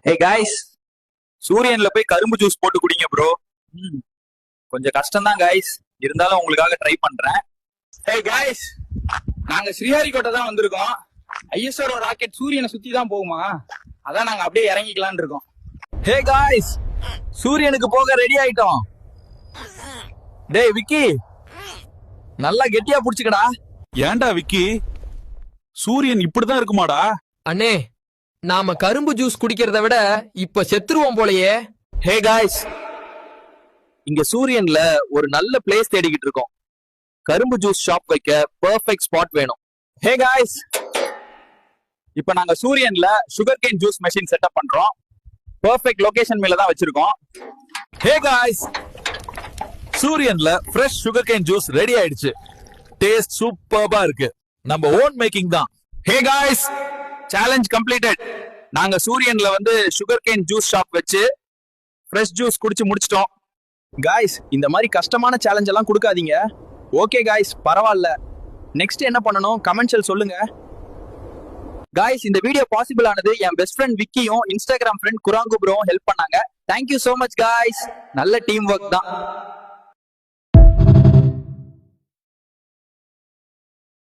ஹே காய்ஸ், சூரியன்ல போய் கரும்பு ஜூஸ் போட்டு குடிங்க ப்ரோ. கொஞ்சம் கஷ்டம் தான் காய்ஸ், இருந்தாலும் உங்களுக்காக ட்ரை பண்றேன். ஹே காய்ஸ், நாங்க ஸ்ரீஹரிகோட்டை தான் வந்திருக்கோம். ஐஎஸ்ஆர் ராக்கெட் சூரியனை சுத்தி தான் போகுமா, அதான் நாங்க அப்படியே இறங்கிக்கலாம்னு இருக்கோம். ஹே காய்ஸ், சூரியனுக்கு போக ரெடி ஆயிட்டோம். டேய் விக்கி, நல்லா கெட்டியா புடிச்சுக்கடா. ஏன்டா விக்கி, சூரியன் இப்படிதான் இருக்குமாடா? அண்ணே, நாம கரும்பு ஜூஸ் குடிக்கிறத விட இப்ப செத்துருவோம் போலயே. ஹே காய்ஸ், இங்க சூரியன்ல ஒரு நல்ல பிளேஸ் தேடிக்கிட்டு இருக்கோம். கரும்பு ஜூஸ் ஷாப் வைக்க பெர்ஃபெக்ட் ஸ்பாட் வேணும். ஹே காய்ஸ், இப்ப நாங்க சூரியன்ல sugar cane juice machine setup பண்றோம். பெர்ஃபெக்ட் லொகேஷன் மேல தான் வச்சிருக்கோம். ஹே காய்ஸ், சூரியன்ல fresh sugar cane juice ready ஆயிடுச்சு. டேஸ்ட் சூப்பர்பா இருக்கு. நம்ம ஓன் மேக்கிங் தான். Hey guys, challenge completed. நாங்க சூரியன்ல வந்து சுகர் கேன் ஜூஸ் ஷாப் வச்சு ஃப்ரெஷ் ஜூஸ் குடிச்சு முடிச்சிட்டோம். காய்ஸ், இந்த மாதிரி கஷ்டமான சேலஞ்ச் எல்லாம் கொடுக்காதீங்க. ஓகே காய்ஸ், பரவாயில்ல. நெக்ஸ்ட் என்ன பண்ணணும் கமெண்ட்ஸ்ல சொல்லுங்க. காய்ஸ், இந்த வீடியோ பாசிபிள் ஆனது என் பெஸ்ட் ஃப்ரெண்ட் விக்கியும் இன்ஸ்டாகிராம் ஃப்ரெண்ட் குராங்கு ப்ரோவும் ஹெல்ப் பண்ணாங்க. Thank you so much guys. நல்ல டீம் ஒர்க் தான்.